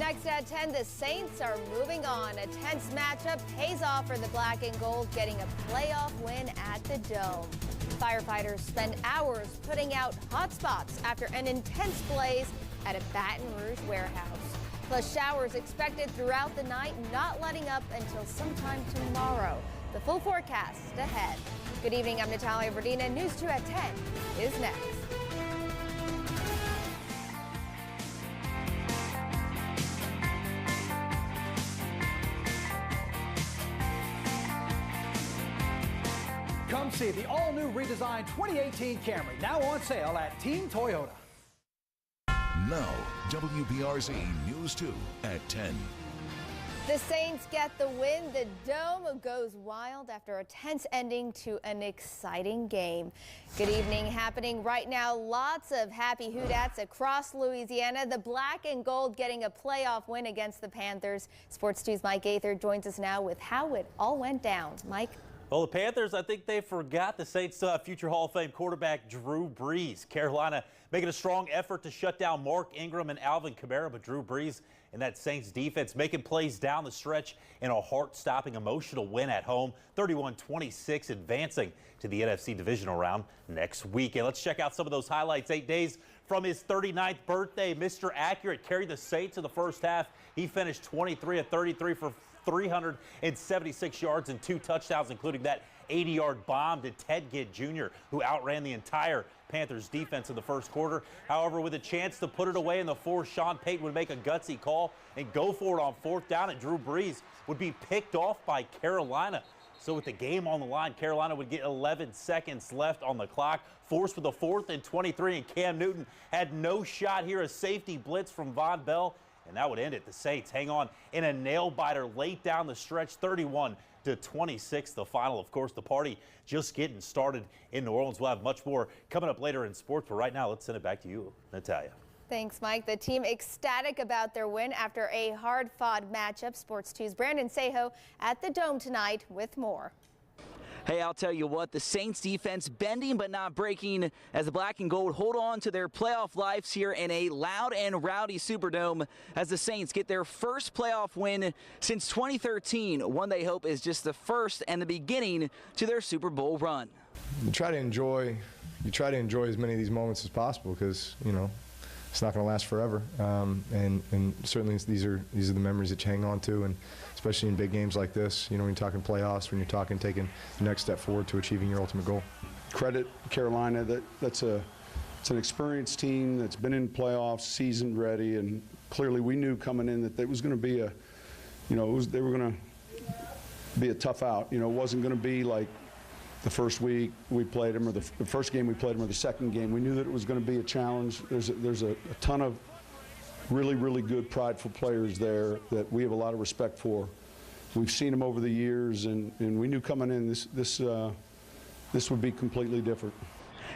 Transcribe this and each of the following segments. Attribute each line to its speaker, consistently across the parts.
Speaker 1: Next at 10, the Saints are moving on. A tense matchup pays off for the black and gold, getting a playoff win at the Dome. Firefighters spend hours putting out hot spots after an intense blaze at a Baton Rouge warehouse. Plus showers expected throughout the night, not letting up until sometime tomorrow. The full forecast ahead. Good evening, I'm Natalia Verdina. News 2 at 10 is next.
Speaker 2: Come see the all-new redesigned 2018 Camry, now on sale at Team Toyota.
Speaker 3: Now, WBRZ News 2 at 10.
Speaker 1: The Saints get the win. The Dome goes wild after a tense ending to an exciting game. Good evening. Happening right now. Lots of happy Who-Dats across Louisiana. The black and gold getting a playoff win against the Panthers. Sports 2's Mike Gaither joins us now with how it all went down. Mike?
Speaker 4: Well, the Panthers, I think they forgot the Saints' future Hall of Fame quarterback Drew Brees. Carolina making a strong effort to shut down Mark Ingram and Alvin Kamara, but Drew Brees and that Saints defense making plays down the stretch in a heart-stopping, emotional win at home, 31-26, advancing to the NFC divisional round next weekend. Let's check out some of those highlights. 8 days from his 39th birthday, Mr. Accurate carried the Saints in the first half. He finished 23 of 33 for 376 yards and 2 touchdowns, including that 80-yard bomb to Ted Ginn Jr., who outran the entire Panthers defense in the first quarter. However, with a chance to put it away in the fourth, Sean Payton would make a gutsy call and go for it on fourth down, and Drew Brees would be picked off by Carolina. So with the game on the line, Carolina would get 11 seconds left on the clock, forced with a 4th and 23, and Cam Newton had no shot here. A safety blitz from Von Bell, and that would end it. The Saints hang on in a nail-biter late down the stretch, 31-26, the final. Of course, the party just getting started in New Orleans. We'll have much more coming up later in sports, but right now, let's send it back to you, Natalia.
Speaker 1: Thanks, Mike. The team ecstatic about their win after a hard-fought matchup. Sports 2's Brandon Sejo at the Dome tonight with more.
Speaker 5: Hey, I'll tell you what, the Saints defense bending but not breaking as the black and gold hold on to their playoff lives here in a loud and rowdy Superdome as the Saints get their first playoff win since 2013, one they hope is just the first and the beginning to their Super Bowl run.
Speaker 6: You try to enjoy as many of these moments as possible because, you know, it's not going to last forever, and certainly these are the memories that you hang on to, and especially in big games like this, you know, when you're talking playoffs, when you're talking taking the next step forward to achieving your ultimate goal.
Speaker 7: Credit Carolina, it's an experienced team that's been in playoffs, seasoned, ready, and clearly we knew coming in that it was going to be they were going to be a tough out. You know, it wasn't going to be like the first week we played them, or the first game we played them, or the second game. We knew that it was going to be a challenge. There's a ton of really, really good, prideful players there that we have a lot of respect for. We've seen them over the years, and we knew coming in this would be completely different.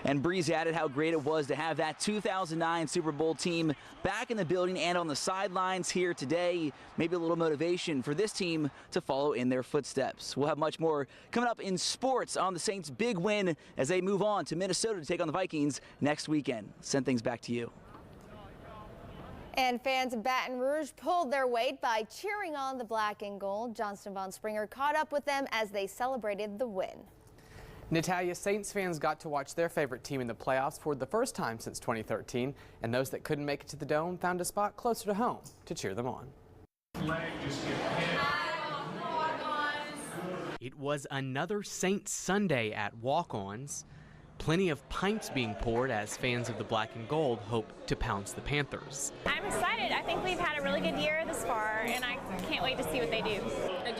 Speaker 5: And Brees added how great it was to have that 2009 Super Bowl team back in the building and on the sidelines here today. Maybe a little motivation for this team to follow in their footsteps. We'll have much more coming up in sports on the Saints' big win as they move on to Minnesota to take on the Vikings next weekend. Send things back to you.
Speaker 1: And fans of Baton Rouge pulled their weight by cheering on the black and gold. Johnston Von Springer caught up with them as they celebrated the win.
Speaker 8: Natalia, Saints fans got to watch their favorite team in the playoffs for the first time since 2013, and those that couldn't make it to the Dome found a spot closer to home to cheer them on.
Speaker 9: It was another Saints Sunday at Walk-Ons. Plenty of pints being poured as fans of the black and gold hope to pounce the Panthers.
Speaker 10: I'm excited. I think we've had a really good year this far, and I can't wait to see what they do.
Speaker 11: They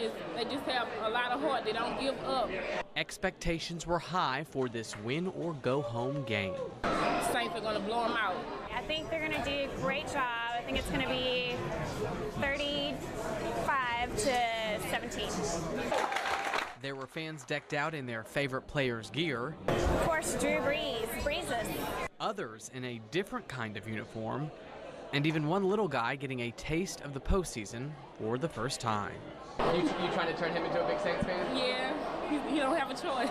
Speaker 11: just have a lot of heart. They don't give up.
Speaker 9: Expectations were high for this win-or-go-home game.
Speaker 11: Saints are going to blow them out.
Speaker 10: I think they're going to do a great job. I think it's going to be 35-17.
Speaker 9: There were fans decked out in their favorite players' gear.
Speaker 10: Of course, Drew Brees. Breezes.
Speaker 9: Others in a different kind of uniform. And even one little guy getting a taste of the postseason for the first time.
Speaker 8: You trying to turn him into a big Saints fan?
Speaker 11: Yeah, you don't have a choice.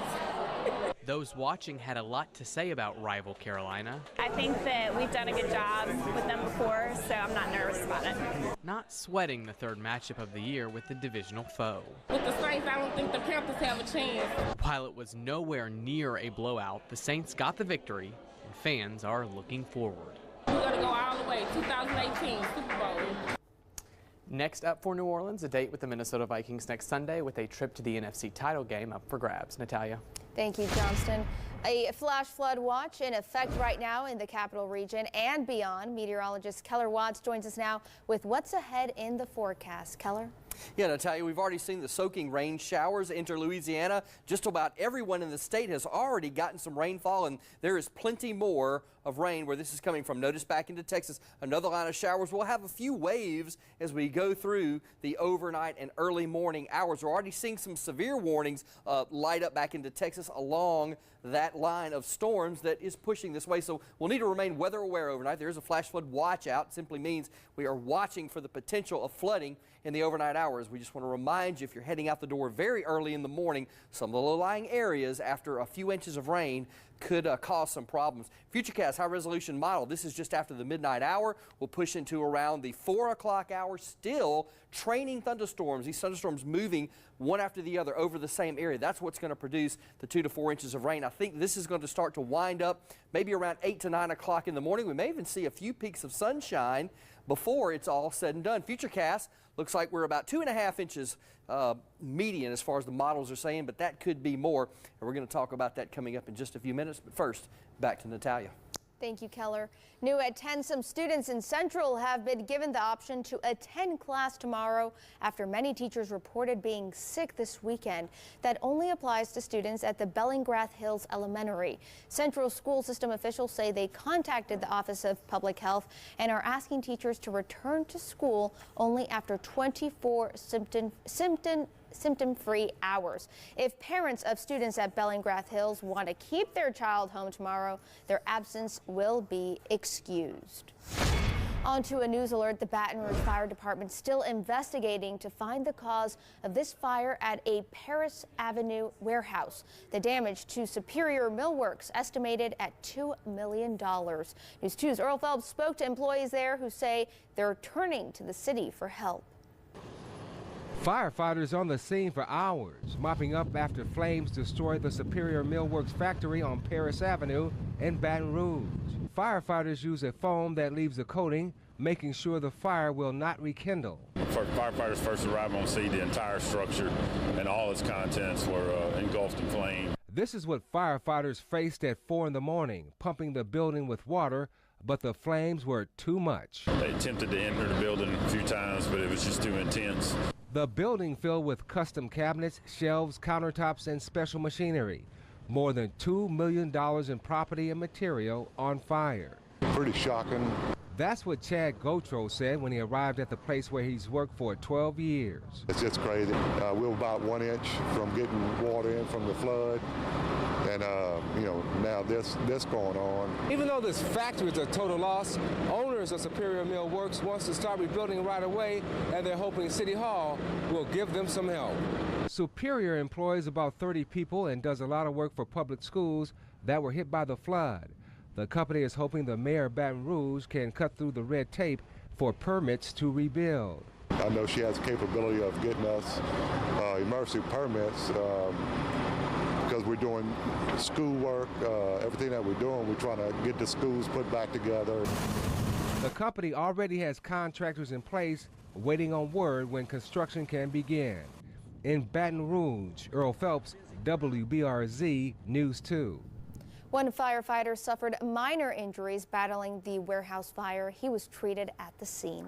Speaker 9: Those watching had a lot to say about rival Carolina.
Speaker 10: I think that we've done a good job with them before, so I'm not nervous about it.
Speaker 9: not sweating the third matchup of the year with the divisional foe.
Speaker 11: With the Saints, I don't think the Panthers have a chance.
Speaker 9: While it was nowhere near a blowout, the Saints got the victory, and fans are looking forward.
Speaker 11: We're going to go all the way, 2018 Super Bowl.
Speaker 8: Next up for New Orleans, a date with the Minnesota Vikings next Sunday with a trip to the NFC title game up for grabs. Natalia.
Speaker 1: Thank you, Johnston. A flash flood watch in effect right now in the capital region and beyond. Meteorologist Keller Watts joins us now with what's ahead in the forecast. Keller?
Speaker 12: Yeah, Natalia, we've already seen the soaking rain showers enter Louisiana. Just about everyone in the state has already gotten some rainfall, and there is plenty more of rain where this is coming from. Notice back into Texas, another line of showers. We'll have a few waves as we go through the overnight and early morning hours. We're already seeing some severe warnings light up back into Texas along that line of storms that is pushing this way. So we'll need to remain weather aware overnight. There is a flash flood watch out. It simply means we are watching for the potential of flooding in the overnight hours. We just want to remind you, if you're heading out the door very early in the morning, some of the low-lying areas after a few inches of rain could cause some problems. Futurecast high-resolution model. This is just after the midnight hour. We'll push into around the 4 o'clock hour. Still training thunderstorms. These thunderstorms moving one after the other over the same area. That's what's going to produce the 2 to 4 inches of rain. I think this is going to start to wind up maybe around 8 to 9 o'clock in the morning. We may even see a few peaks of sunshine before it's all said and done. Futurecast looks like we're about 2.5 inches median as far as the models are saying, but that could be more. And we're going to talk about that coming up in just a few minutes. But first, back to Natalia.
Speaker 1: Thank you, Keller. New at 10, some students in Central have been given the option to attend class tomorrow after many teachers reported being sick this weekend. That only applies to students at the Bellingrath Hills Elementary. Central school system officials say they contacted the Office of Public Health and are asking teachers to return to school only after 24 symptom-free hours. If parents of students at Bellingrath Hills want to keep their child home tomorrow, their absence will be excused. On to a news alert. The Baton Rouge Fire Department still investigating to find the cause of this fire at a Paris Avenue warehouse. The damage to Superior Millworks estimated at $2 million. News 2's Earl Phelps spoke to employees there who say they're turning to the city for help.
Speaker 13: Firefighters on the scene for hours, mopping up after flames destroyed the Superior Millworks factory on Paris Avenue in Baton Rouge. Firefighters use a foam that leaves a coating, making sure the fire will not rekindle.
Speaker 14: Firefighters first arrived on scene, the entire structure and all its contents were engulfed in flame.
Speaker 13: This is what firefighters faced at 4 in the morning, pumping the building with water, but the flames were too much.
Speaker 14: They attempted to enter the building a few times, but it was just too intense.
Speaker 13: The building filled with custom cabinets, shelves, countertops, and special machinery. More than $2 million in property and material on fire.
Speaker 15: Pretty shocking.
Speaker 13: That's what Chad Gotro said when he arrived at the place where he's worked for 12 years.
Speaker 15: It's just crazy. We're about 1 inch from getting water in from the flood. And, now this going on.
Speaker 13: Even though this factory is a total loss, owners of Superior Millworks wants to start rebuilding right away, and they're hoping City Hall will give them some help. Superior employs about 30 people and does a lot of work for public schools that were hit by the flood. The company is hoping the mayor of Baton Rouge can cut through the red tape for permits to rebuild.
Speaker 15: I know she has the capability of getting us emergency permits because we're doing schoolwork, everything that we're doing, we're trying to get the schools put back together.
Speaker 13: The company already has contractors in place waiting on word when construction can begin. In Baton Rouge, Earl Phelps, WBRZ News 2.
Speaker 1: One firefighter suffered minor injuries battling the warehouse fire. He was treated at the scene.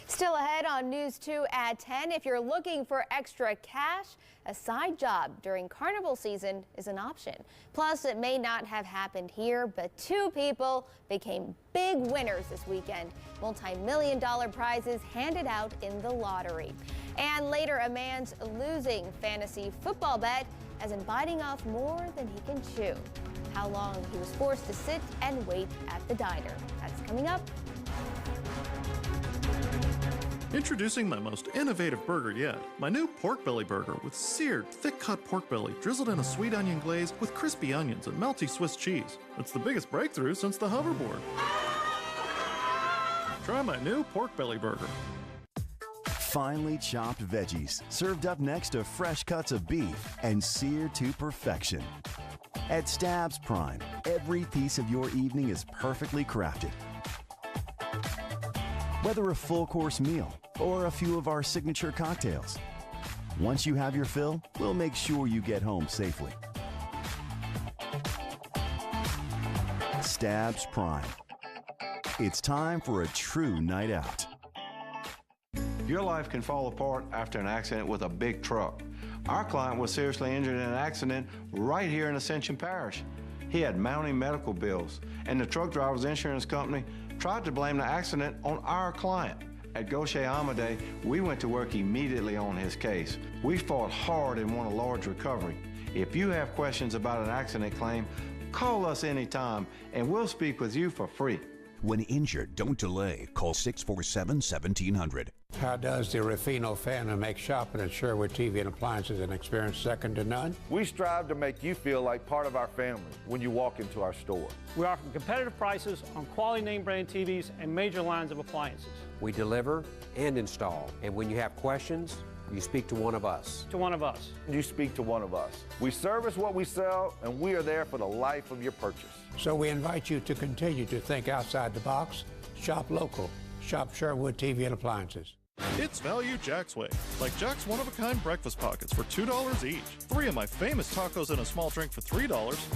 Speaker 1: Still ahead on News 2 at 10, if you're looking for extra cash, a side job during carnival season is an option. Plus, it may not have happened here, but 2 people became big winners this weekend. Multi-million-dollar prizes handed out in the lottery. And later, a man's losing fantasy football bet as in biting off more than he can chew. How long he was forced to sit and wait at the diner. That's coming up.
Speaker 16: Introducing my most innovative burger yet, my new pork belly burger with seared, thick-cut pork belly drizzled in a sweet onion glaze with crispy onions and melty Swiss cheese. It's the biggest breakthrough since the hoverboard. Try my new pork belly burger.
Speaker 17: Finely chopped veggies, served up next to fresh cuts of beef and seared to perfection. At Stabs Prime, every piece of your evening is perfectly crafted. Whether a full-course meal or a few of our signature cocktails, once you have your fill, we'll make sure you get home safely. Stabs Prime. It's time for a true night out.
Speaker 18: Your life can fall apart after an accident with a big truck. Our client was seriously injured in an accident right here in Ascension Parish. He had mounting medical bills, and the truck driver's insurance company tried to blame the accident on our client. At Gaucher Amade, we went to work immediately on his case. We fought hard and won a large recovery. If you have questions about an accident claim, call us anytime, and we'll speak with you for free.
Speaker 19: When injured, don't delay. Call 647-1700.
Speaker 20: How does the Ruffino family make shopping at Sherwood TV and Appliances an experience second to none?
Speaker 21: We strive to make you feel like part of our family when you walk into our store.
Speaker 22: We offer competitive prices on quality name brand TVs and major lines of appliances.
Speaker 23: We deliver and install, and when you have questions, you speak to one of us.
Speaker 22: To one of us.
Speaker 21: You speak to one of us. We service what we sell, and we are there for the life of your purchase.
Speaker 20: So we invite you to continue to think outside the box, shop local, shop Sherwood TV and Appliances.
Speaker 16: It's Value Jack's way. Like Jack's one-of-a-kind breakfast pockets for $2 each. 3 of my famous tacos and a small drink for $3,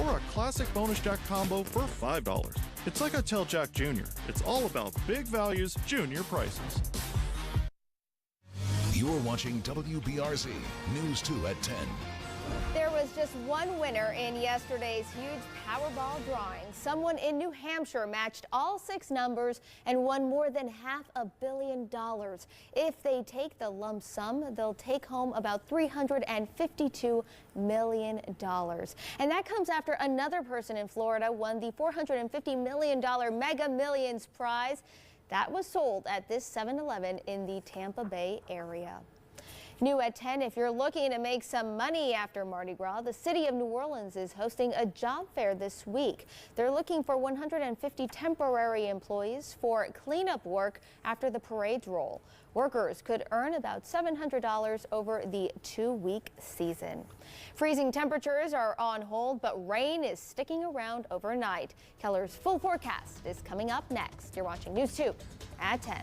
Speaker 16: or a classic bonus Jack combo for $5. It's like I tell Jack Jr., it's all about big values, junior prices.
Speaker 3: You're watching WBRZ News 2 at 10.
Speaker 1: There was just one winner in yesterday's huge Powerball drawing. Someone in New Hampshire matched all 6 numbers and won more than $500 million. If they take the lump sum, they'll take home about $352 million. And that comes after another person in Florida won the $450 million Mega Millions prize. That was sold at this 7-Eleven in the Tampa Bay area. New at 10, if you're looking to make some money after Mardi Gras, the city of New Orleans is hosting a job fair this week. They're looking for 150 temporary employees for cleanup work after the parades roll. Workers could earn about $700 over the 2-week season. Freezing temperatures are on hold, but rain is sticking around overnight. Keller's full forecast is coming up next. You're watching News 2 at 10.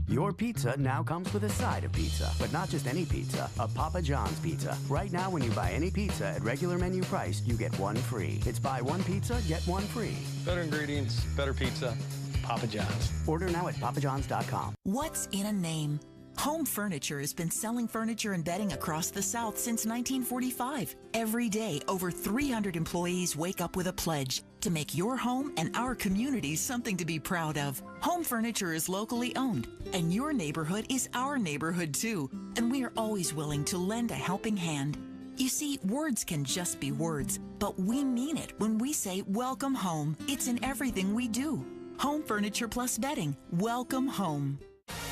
Speaker 24: Your pizza now comes with a side of pizza, but not just any pizza, a Papa John's pizza. Right now, when you buy any pizza at regular menu price, you get one free. It's buy one pizza, get one free.
Speaker 25: Better ingredients, better pizza, Papa John's.
Speaker 24: Order now at papajohns.com.
Speaker 26: What's in a name? Home Furniture has been selling furniture and bedding across the South since 1945. Every day, over 300 employees wake up with a pledge to make your home and our community something to be proud of. Home Furniture is locally owned, and your neighborhood is our neighborhood too. And we are always willing to lend a helping hand. You see, words can just be words, but we mean it when we say welcome home. It's in everything we do. Home Furniture plus Bedding. Welcome home.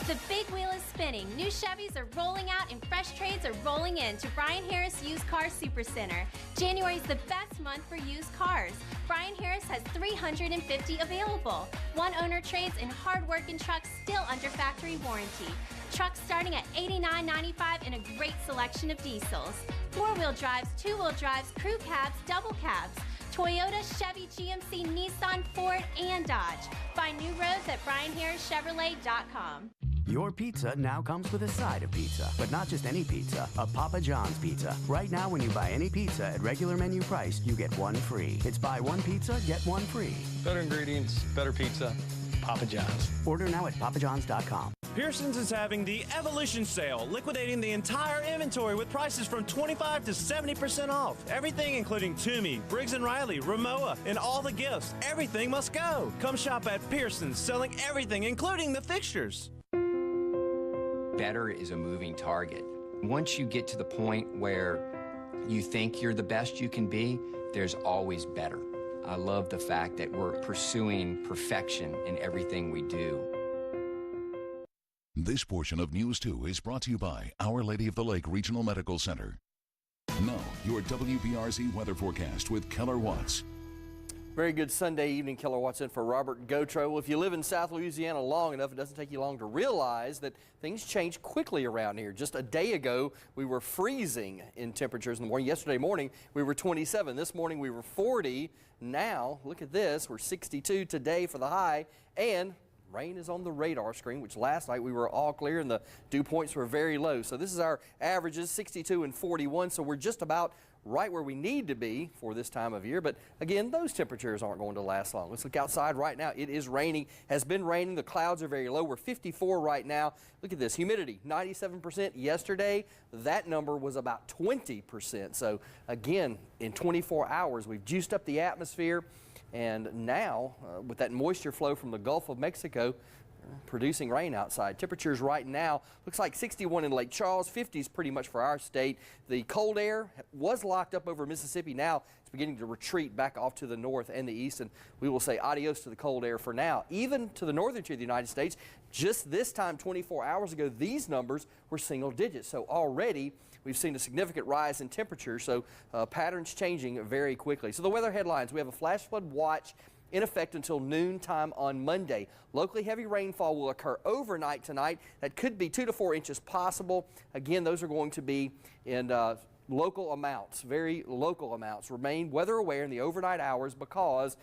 Speaker 27: The big wheel is spinning. New Chevys are rolling out and fresh trades are rolling in to Brian Harris Used Car Supercenter. January is the best month for used cars. Brian Harris has 350 available. One-owner trades and hard-working trucks still under factory warranty. Trucks starting at $89.95 and a great selection of diesels. Four-wheel drives, two-wheel drives, crew cabs, double cabs. Toyota, Chevy, GMC, Nissan, Ford, and Dodge. Find new roads at BrianHarrisChevrolet.com.
Speaker 24: Your pizza now comes with a side of pizza, but not just any pizza, a Papa John's pizza. Right now, when you buy any pizza at regular menu price, you get one free. It's buy one pizza, get one free.
Speaker 25: Better ingredients, better pizza, Papa John's.
Speaker 24: Order now at papajohns.com.
Speaker 28: Pearson's is having the Evolution Sale, liquidating the entire inventory with prices from 25 to 70% off. Everything including Toomey, Briggs & Riley, Rimowa, and all the gifts. Everything must go. Come shop at Pearson's, selling everything, including the fixtures.
Speaker 29: Better is a moving target. Once you get to the point where
Speaker 2: you think you're the best you can be, there's always better. I love the fact that we're pursuing perfection in everything we do.
Speaker 3: This portion of News 2 is brought to you by Our Lady of the Lake Regional Medical Center. Now, your WBRZ weather forecast with Keller Watts.
Speaker 12: Very good Sunday evening. Keller Watts in for Robert Gautreaux. Well, if you live in South Louisiana long enough, it doesn't take you long to realize that things change quickly around here. Just a day ago, we were freezing in temperatures in the morning. Yesterday morning, we were 27. This morning, we were 40. Now, look at this. We're 62 today for the high, and rain is on the radar screen, which last night we were all clear and the dew points were very low. So this is our averages, 62 and 41. So we're just about right where we need to be for this time of year. But again, those temperatures aren't going to last long. Let's look outside right now. It is raining, has been raining. The clouds are very low. We're 54 right now. Look at this humidity, 97% yesterday. That number was about 20%. So again, in 24 hours, we've juiced up the atmosphere. And now, with that moisture flow from the Gulf of Mexico, producing rain outside. Temperatures right now, looks like 61 in Lake Charles, 50s pretty much for our state. The cold air was locked up over Mississippi. Now it's beginning to retreat back off to the north and the east, and we will say adios to the cold air for now. Even to the northern tier of the United States, just this time 24 hours ago, these numbers were single digits. So already we've seen a significant rise in temperature, so patterns changing very quickly. So the weather headlines, we have a flash flood watch in effect until noontime on Monday. Locally heavy rainfall will occur overnight tonight. That could be 2 to 4 inches possible. Again, those are going to be in local amounts, very local amounts. Remain weather aware in the overnight hours because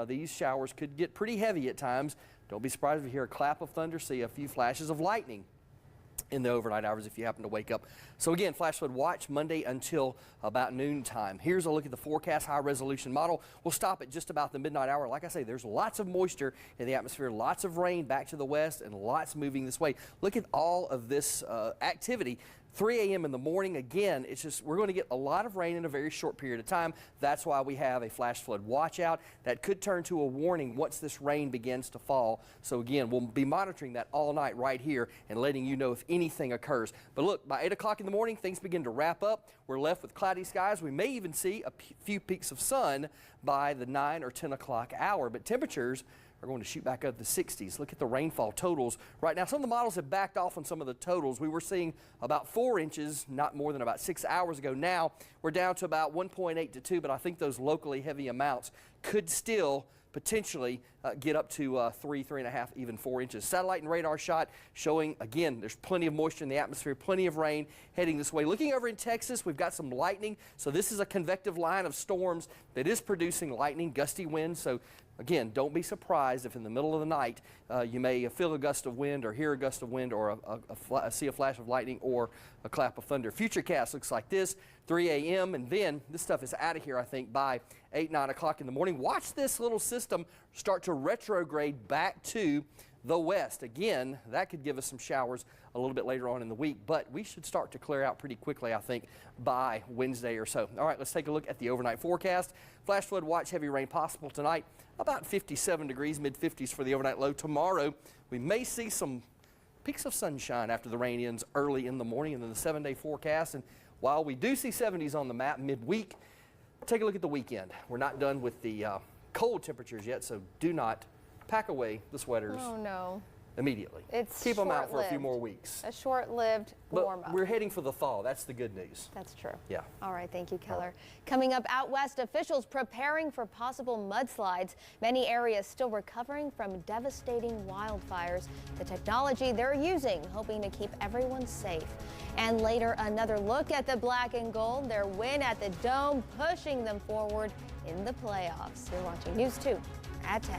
Speaker 12: these showers could get pretty heavy at times. Don't be surprised if you hear a clap of thunder, see a few flashes of lightning in the overnight hours if you happen to wake up. So again, flash flood watch Monday until about noontime. Here's a look at the forecast high resolution model. We'll stop at just about the midnight hour. Like I say, there's lots of moisture in the atmosphere, lots of rain back to the west, and lots moving this way. Look at all of this activity. 3 a.m. in the morning, again, it's just we're going to get a lot of rain in a very short period of time. That's why we have a flash flood watch out. That could turn to a warning once this rain begins to fall. So again, we'll be monitoring that all night right here and letting you know if anything occurs. But look, by 8 o'clock in the morning, things begin to wrap up. We're left with cloudy skies. We may even see a few peaks of sun by the 9 or 10 o'clock hour, but temperatures are going to shoot back up to the 60s. Look at the rainfall totals right now. Some of the models have backed off on some of the totals. We were seeing about 4 inches not more than about 6 hours ago. Now we're down to about 1.8 to 2, but I think those locally heavy amounts could still potentially get up to 3.5, even 4 inches. Satellite and radar shot showing, again, there's plenty of moisture in the atmosphere, plenty of rain heading this way. Looking over in Texas, we've got some lightning. So this is a convective line of storms that is producing lightning, gusty winds. So again, don't be surprised if in the middle of the night you may feel a gust of wind or hear a gust of wind or see a flash of lightning or a clap of thunder. Futurecast looks like this, 3 a.m. and then this stuff is out of here, I think, by 8, 9 o'clock in the morning. Watch this little system start to retrograde back to the west. Again, that could give us some showers a little bit later on in the week, but we should start to clear out pretty quickly, I think, by Wednesday or so. All right, let's take a look at the overnight forecast. Flash flood watch, heavy rain possible tonight, about 57 degrees, mid-50s for the overnight low. Tomorrow, we may see some peaks of sunshine after the rain ends early in the morning, and then the 7-day forecast. And while we do see 70s on the map midweek, take a look at the weekend. We're not done with the cold temperatures yet, so do not pack away the sweaters.
Speaker 1: Oh, no.
Speaker 12: Immediately.
Speaker 1: It's
Speaker 12: keep them out for a few more weeks.
Speaker 1: A short-lived warm-up.
Speaker 12: We're heading for the fall. That's the good news.
Speaker 1: That's true.
Speaker 12: Yeah.
Speaker 1: All right, thank you, Keller. Coming up out west, officials preparing for possible mudslides. Many areas still recovering from devastating wildfires. The technology they're using, hoping to keep everyone safe. And later, another look at the black and gold. Their win at the Dome, pushing them forward in the playoffs. You're watching News 2 at 10.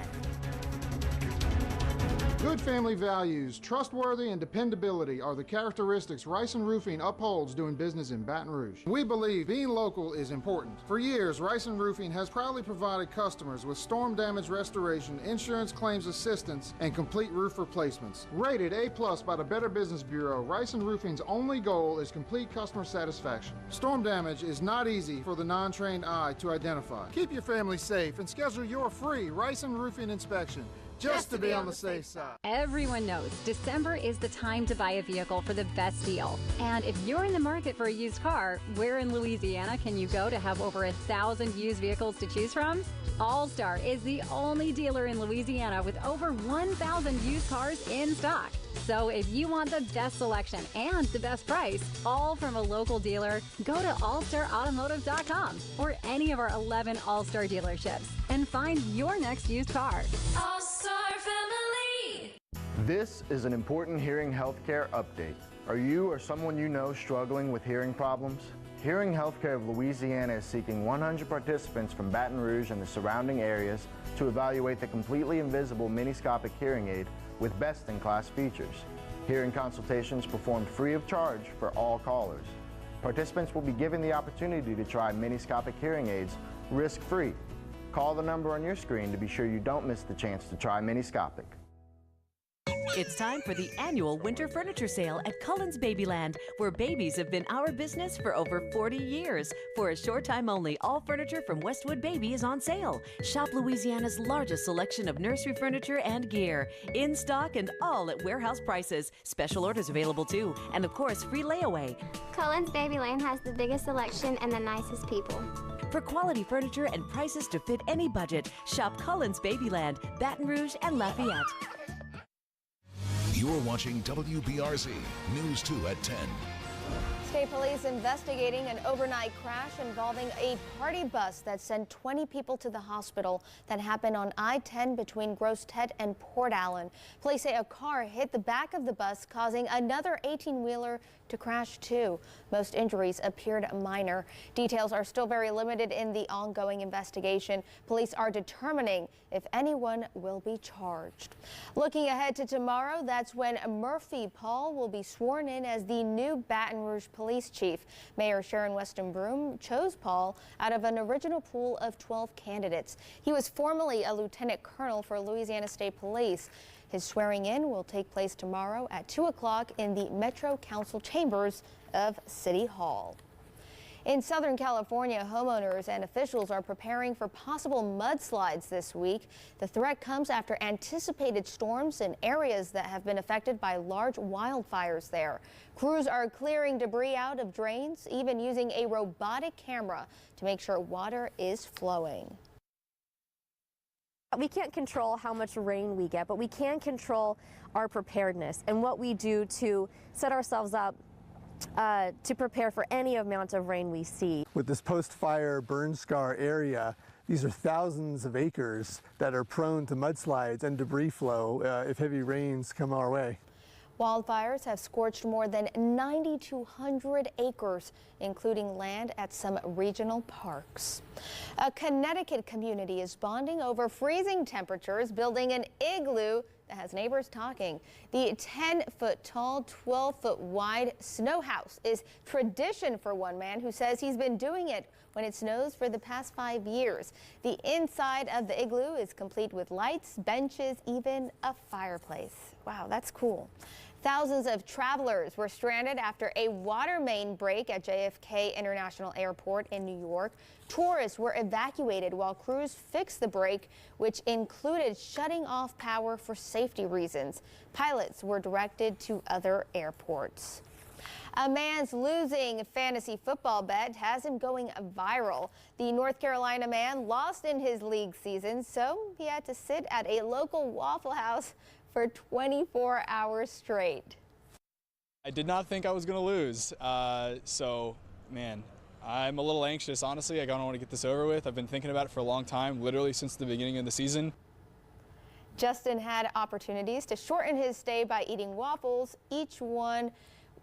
Speaker 4: Good family values, trustworthy, and dependability are the characteristics Rice & Roofing upholds doing business in Baton Rouge. We believe being local is important. For years, Rice & Roofing has proudly provided customers with storm damage restoration, insurance claims assistance, and complete roof replacements. Rated A+ by the Better Business Bureau, Rice & Roofing's only goal is complete customer satisfaction. Storm damage is not easy for the non-trained eye to identify. Keep your family safe and schedule your free Rice & Roofing inspection just to be on the safe side.
Speaker 5: Everyone knows December is the time to buy a vehicle for the best deal. And if you're in the market for a used car, where in Louisiana can you go to have over 1,000 used vehicles to choose from? All-Star is the only dealer in Louisiana with over 1,000 used cars in stock. So if you want the best selection and the best price, all from a local dealer, go to allstarautomotive.com or any of our 11 All-Star dealerships and find your next used car.
Speaker 6: All-Star Family!
Speaker 7: This is an important hearing healthcare update. Are you or someone you know struggling with hearing problems? Hearing Healthcare of Louisiana is seeking 100 participants from Baton Rouge and the surrounding areas to evaluate the completely invisible miniscopic hearing aid with best-in-class features. Hearing consultations performed free of charge for all callers. Participants will be given the opportunity to try miniscopic hearing aids risk-free. Call the number on your screen to be sure you don't miss the chance to try miniscopic.
Speaker 8: It's time for the annual winter furniture sale at Cullen's Babyland, where babies have been our business for over 40 years. For a short time only, all furniture from Westwood Baby is on sale. Shop Louisiana's largest selection of nursery furniture and gear. In stock and all at warehouse prices. Special orders available too. And of course, free layaway.
Speaker 9: Cullen's Babyland has the biggest selection and the nicest people.
Speaker 8: For quality furniture and prices to fit any budget, shop Cullen's Babyland, Baton Rouge, and Lafayette.
Speaker 3: You're watching WBRZ News 2 at 10.
Speaker 1: State police investigating an overnight crash involving a party bus that sent 20 people to the hospital that happened on I-10 between Gross Tet and Port Allen. Police say a car hit the back of the bus, causing another 18-wheeler to crash too. Most injuries appeared minor. Details are still very limited in the ongoing investigation. Police are determining if anyone will be charged. Looking ahead to tomorrow, that's when Murphy Paul will be sworn in as the new Baton Rouge police chief. Mayor Sharon Weston Broome chose Paul out of an original pool of 12 candidates. He was formerly a lieutenant colonel for Louisiana State Police. His swearing in will take place tomorrow at 2 o'clock in the Metro Council chambers of City Hall. In Southern California, homeowners and officials are preparing for possible mudslides this week. The threat comes after anticipated storms in areas that have been affected by large wildfires there. Crews are clearing debris out of drains, even using a robotic camera to make sure water is flowing.
Speaker 10: We can't control how much rain we get, but we can control our preparedness and what we do to set ourselves up to prepare for any amount of rain we see.
Speaker 11: With this post-fire burn scar area, these are thousands of acres that are prone to mudslides and debris flow if heavy rains come our way.
Speaker 1: Wildfires have scorched more than 9,200 acres, including land at some regional parks. A Connecticut community is bonding over freezing temperatures, building an igloo that has neighbors talking. The 10-foot tall, 12-foot wide snow house is tradition for one man who says he's been doing it when it snows for the past 5 years. The inside of the igloo is complete with lights, benches, even a fireplace. Wow, that's cool. Thousands of travelers were stranded after a water main break at JFK International Airport in New York. Tourists were evacuated while crews fixed the break, which included shutting off power for safety reasons. Pilots were directed to other airports. A man's losing fantasy football bet has him going viral. The North Carolina man lost in his league season, so he had to sit at a local Waffle House for 24 hours straight.
Speaker 14: I did not think I was going to lose, so man, I'm a little anxious, honestly. I don't want to get this over with. I've been thinking about it for a long time, literally since the beginning of the season.
Speaker 1: Justin had opportunities to shorten his stay by eating waffles. Each one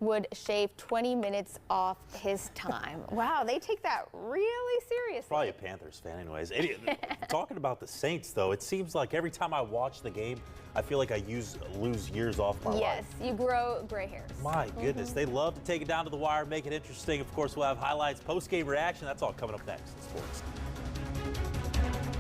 Speaker 1: would shave 20 minutes off his time. Wow, they take that really seriously.
Speaker 29: Probably a Panthers fan anyways. Talking about the Saints, though, it seems like every time I watch the game, I feel like I lose years off my life.
Speaker 1: Yes, you grow gray hairs.
Speaker 29: My goodness, they love to take it down to the wire, make it interesting. Of course, we'll have highlights, post-game reaction. That's all coming up next in sports.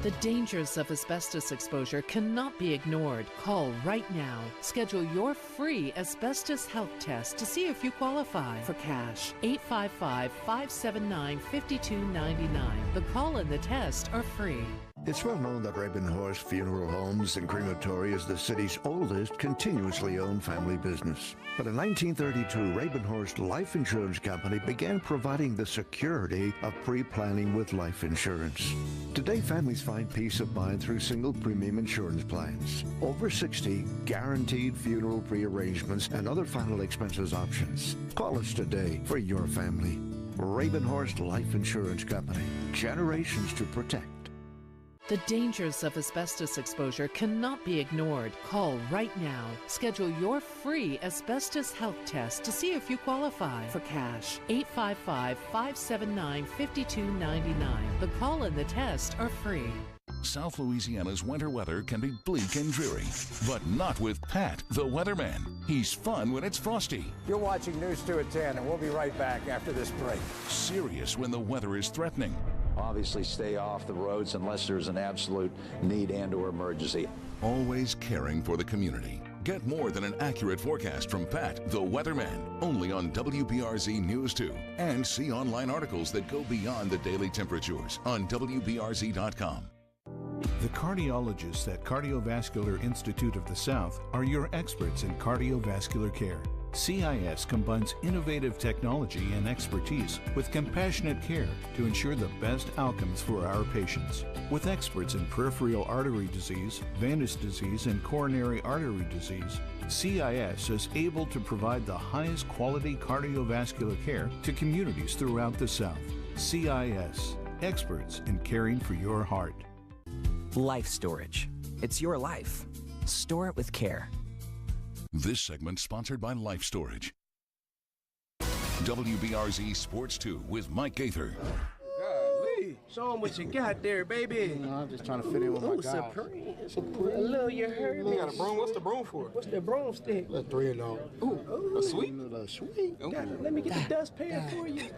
Speaker 30: The dangers of asbestos exposure cannot be ignored. Call right now. Schedule your free asbestos health test to see if you qualify for cash. 855-579-5299. The call and the test are free.
Speaker 13: It's well known that Rabenhorst Funeral Homes and Crematory is the city's oldest continuously owned family business. But in 1932, Rabenhorst Life Insurance Company began providing the security of pre-planning with life insurance. Today, families find peace of mind through single premium insurance plans, over 60 guaranteed funeral pre-arrangements, and other final expenses options. Call us today for your family. Rabenhorst Life Insurance Company. Generations to protect.
Speaker 30: The dangers of asbestos exposure cannot be ignored. Call right now. Schedule your free asbestos health test to see if you qualify for cash. 855-579-5299. The call and the test are free.
Speaker 3: South Louisiana's winter weather can be bleak and dreary, but not with Pat, the weatherman. He's fun when it's frosty.
Speaker 15: You're watching News 2 at 10, and we'll be right back after this break.
Speaker 3: Serious when the weather is threatening.
Speaker 16: Obviously, stay off the roads unless there's an absolute need and/or emergency.
Speaker 3: Always caring for the community. Get more than an accurate forecast from Pat, the weatherman, only on WBRZ News 2. And see online articles that go beyond the daily temperatures on WBRZ.com.
Speaker 17: The cardiologists at Cardiovascular Institute of the South are your experts in cardiovascular care. CIS combines innovative technology and expertise with compassionate care to ensure the best outcomes for our patients. With experts in peripheral artery disease, venous disease, and coronary artery disease, CIS is able to provide the highest quality cardiovascular care to communities throughout the South. CIS, experts in caring for your heart.
Speaker 18: Life storage. It's your life. Store it with care.
Speaker 3: This segment sponsored by Life Storage. WBRZ Sports 2 with Mike Gaither.
Speaker 19: Golly, show them what you got there, baby.
Speaker 4: I'm just trying to fit in with my guys.
Speaker 19: Supreme. Look, you heard me.
Speaker 4: You got a broom? What's the broom for?
Speaker 19: What's the broomstick?
Speaker 4: That's $3.
Speaker 19: Ooh,
Speaker 4: a sweep?
Speaker 19: A sweep. Let me get the dustpan for you.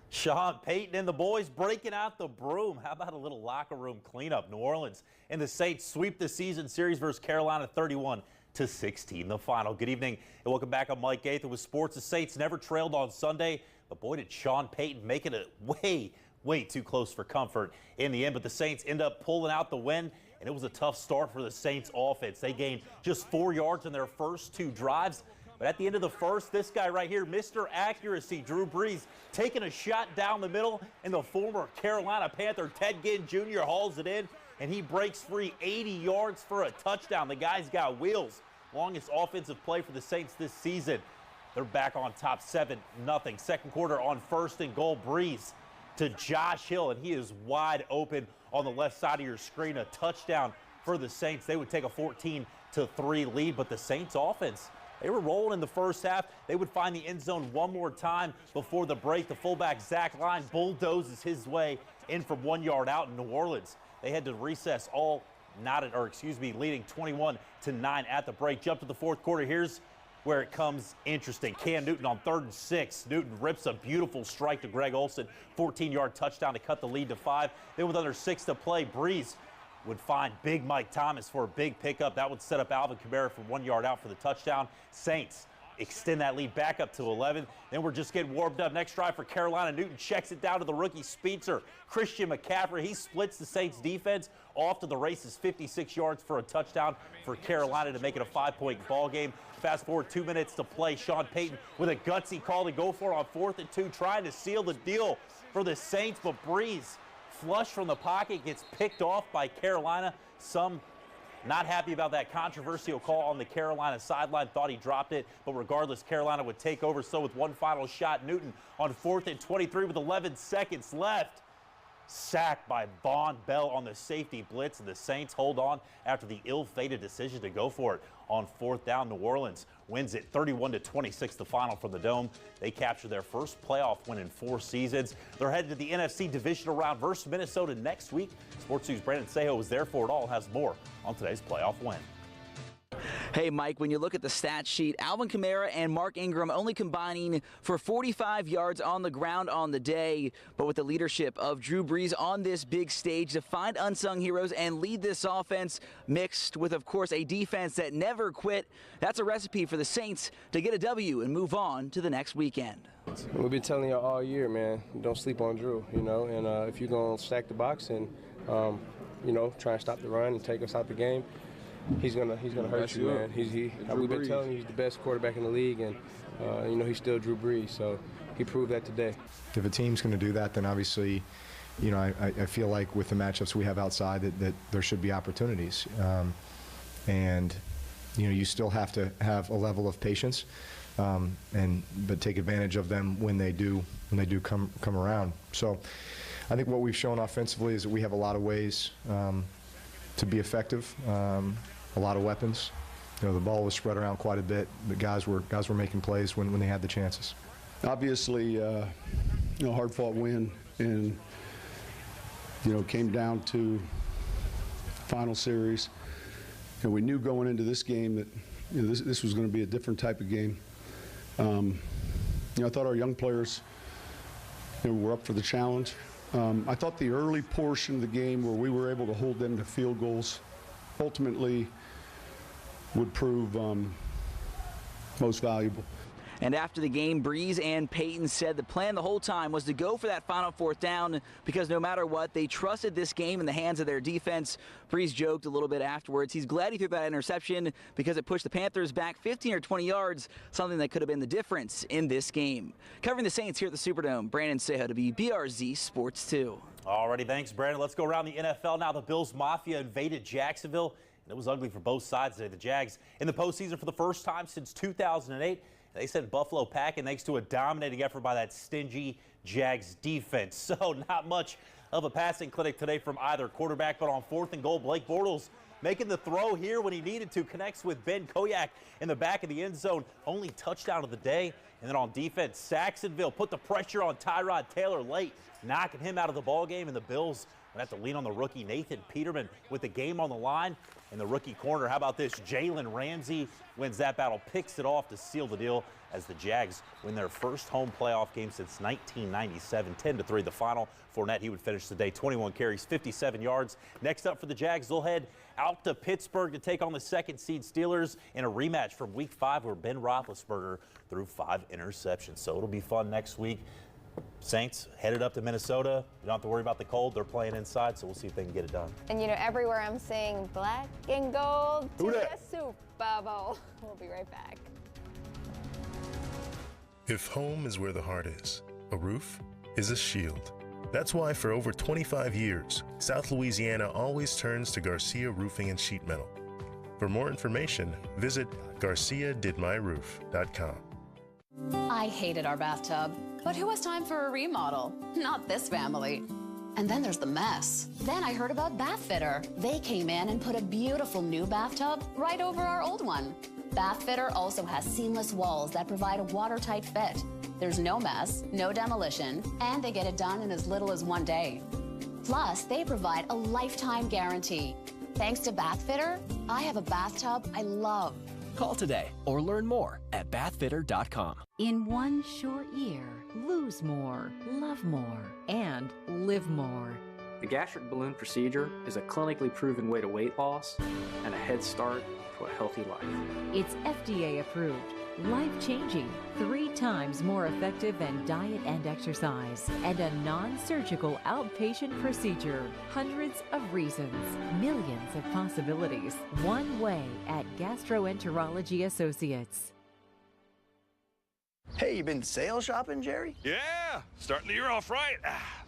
Speaker 29: Sean Payton and the boys breaking out the broom. How about a little locker room cleanup? New Orleans and the Saints sweep the season series versus Carolina 31-16, the final. Good evening and welcome back. I'm Mike Gaither with Sports. The Saints never trailed on Sunday, but boy did Sean Payton make it way too close for comfort in the end. But the Saints end up pulling out the win, and it was a tough start for the Saints offense. They gained just 4 yards in their first 2 drives. But at the end of the first, this guy right here, Mr. Accuracy, Drew Brees, taking a shot down the middle, and the former Carolina Panther, Ted Ginn Jr., hauls it in, and he breaks free 80 yards for a touchdown. The guy's got wheels. Longest offensive play for the Saints this season. They're back on top 7-0. Second quarter on 1st and goal. Brees to Josh Hill, and he is wide open on the left side of your screen. A touchdown for the Saints. They would take a 14-3 lead, but the Saints offense, they were rolling in the first half. They would find the end zone one more time before the break. The fullback, Zach Line, bulldozes his way in from 1 yard out in New Orleans. They had to recess leading 21-9 at the break. Jump to the fourth quarter. Here's where it comes interesting. Cam Newton on 3rd and 6. Newton rips a beautiful strike to Greg Olsen. 14-yard touchdown to cut the lead to 5. Then with under 6 to play, Brees would find Big Mike Thomas for a big pickup. That would set up Alvin Kamara from 1 yard out for the touchdown. Saints extend that lead back up to 11. Then we're just getting warmed up. Next drive for Carolina. Newton checks it down to the rookie speedster, Christian McCaffrey. He splits the Saints defense off to the races, 56 yards for a touchdown for Carolina to make it a 5-point ball game. Fast forward 2 minutes to play. Sean Payton with a gutsy call to go for it on 4th and 2, trying to seal the deal for the Saints, but Brees, flush from the pocket, gets picked off by Carolina. Some not happy about that controversial call on the Carolina sideline, thought he dropped it, but regardless, Carolina would take over. So with one final shot, Newton on 4th and 23 with 11 seconds left. Sacked by Von Bell on the safety blitz, and the Saints hold on after the ill-fated decision to go for it on 4th down. New Orleans wins it 31-26, the final from the Dome. They capture their first playoff win in 4 seasons. They're headed to the NFC divisional round versus Minnesota next week. Sports News' Brandon Sejo is there for it all, has more on today's playoff win.
Speaker 20: Hey, Mike, when you look at the stat sheet, Alvin Kamara and Mark Ingram only combining for 45 yards on the ground on the day, but with the leadership of Drew Brees on this big stage to find unsung heroes and lead this offense, mixed with, of course, a defense that never quit, that's a recipe for the Saints to get a W and move on to the next weekend.
Speaker 21: We've been telling you all year, man, don't sleep on Drew, and if you're going to stack the box and
Speaker 19: try and stop the run and take us out the game, he's gonna hurt you, man. We've been telling you he's the best quarterback in the league, and he's still Drew Brees, so he proved that today.
Speaker 2: If a team's going to do that, then obviously, I feel like with the matchups we have outside that there should be opportunities, and you still have to have a level of patience, but take advantage of them when they do come around. So I think what we've shown offensively is that we have a lot of ways to be effective, a lot of weapons. The ball was spread around quite a bit, but guys were making plays when they had the chances.
Speaker 12: Obviously, hard-fought win, and came down to final series. We knew going into this game that this was going to be a different type of game. I thought our young players were up for the challenge. I thought the early portion of the game where we were able to hold them to field goals ultimately would prove most valuable.
Speaker 20: And after the game, Brees and Payton said the plan the whole time was to go for that final 4th down because no matter what, they trusted this game in the hands of their defense. Brees joked a little bit afterwards. He's glad he threw that interception because it pushed the Panthers back 15 or 20 yards, something that could have been the difference in this game. Covering the Saints here at the Superdome, Brandon Sejo to WBRZ Sports 2.
Speaker 29: Alrighty, thanks, Brandon. Let's go around the NFL now. The Bills Mafia invaded Jacksonville, and it was ugly for both sides today. The Jags in the postseason for the first time since 2008. They sent Buffalo packing thanks to a dominating effort by that stingy Jags defense. So not much of a passing clinic today from either quarterback, but on 4th and goal, Blake Bortles making the throw here when he needed to, connects with Ben Koyak in the back of the end zone. Only touchdown of the day. And then on defense, Saxonville put the pressure on Tyrod Taylor late, knocking him out of the ballgame, and the Bills would have to lean on the rookie Nathan Peterman with the game on the line. In the rookie corner, how about this? Jalen Ramsey wins that battle, picks it off to seal the deal as the Jags win their first home playoff game since 1997, 10-3 the final. Fournette, he would finish the day, 21 carries, 57 yards. Next up for the Jags, they'll head out to Pittsburgh to take on the 2nd seed Steelers in a rematch from Week 5 where Ben Roethlisberger threw 5 interceptions. So it'll be fun next week. Saints headed up to Minnesota. You don't have to worry about the cold. They're playing inside, so we'll see if they can get it done.
Speaker 1: And everywhere I'm saying black and gold to the Super Bowl. We'll be right back.
Speaker 21: If home is where the heart is, a roof is a shield. That's why for over 25 years, South Louisiana always turns to Garcia Roofing and Sheet Metal. For more information, visit GarciaDidMyRoof.com.
Speaker 22: I hated our bathtub, but who has time for a remodel? Not this family. And then there's the mess. Then I heard about Bath Fitter. They came in and put a beautiful new bathtub right over our old one. Bath Fitter also has seamless walls that provide a watertight fit. There's no mess, no demolition, and they get it done in as little as 1 day. Plus, they provide a lifetime guarantee. Thanks to Bath Fitter, I have a bathtub I love.
Speaker 18: Call today or learn more at bathfitter.com.
Speaker 30: In one short year, lose more, love more, and live more.
Speaker 23: The gastric balloon procedure is a clinically proven way to weight loss and a head start to a healthy life.
Speaker 30: It's FDA approved, life-changing, 3 times more effective than diet and exercise, and a non-surgical outpatient procedure. Hundreds of reasons, millions of possibilities. One way at Gastroenterology Associates.
Speaker 24: Hey, you been sales shopping, Jerry?
Speaker 25: Yeah, starting the year off right.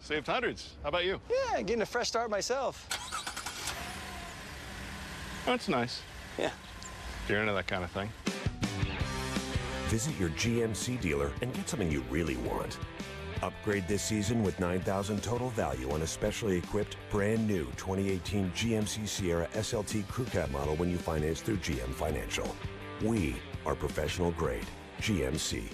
Speaker 25: Saved hundreds. How about you?
Speaker 24: Yeah, getting a fresh start myself.
Speaker 25: That's nice.
Speaker 24: Yeah.
Speaker 25: If you're into that kind of thing.
Speaker 26: Visit your GMC dealer and get something you really want. Upgrade this season with $9,000 total value on a specially equipped, brand new 2018 GMC Sierra SLT Crew Cab model when you finance through GM Financial. We are professional grade. GMC.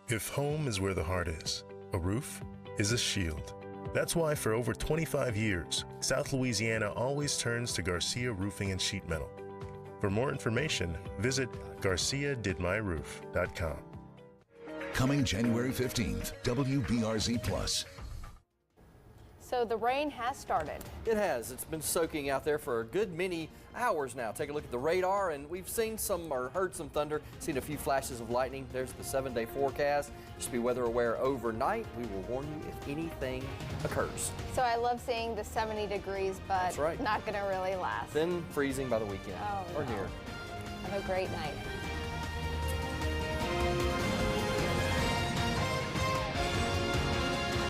Speaker 21: If home is where the heart is, a roof is a shield. That's why for over 25 years, South Louisiana always turns to Garcia Roofing and Sheet Metal. For more information, visit GarciaDidMyRoof.com.
Speaker 3: Coming January 15th, WBRZ Plus.
Speaker 1: So the rain has started.
Speaker 5: It has. It's been soaking out there for a good many hours now. Take a look at the radar, and we've seen some or heard some thunder, seen a few flashes of lightning. There's the 7-day forecast. Just be weather aware overnight. We will warn you if anything occurs.
Speaker 1: So I love seeing the 70 degrees, but
Speaker 5: That's right.
Speaker 1: not going to really last.
Speaker 5: Then freezing by the weekend
Speaker 1: Oh,
Speaker 5: or
Speaker 1: no.
Speaker 5: near.
Speaker 1: Have a great night.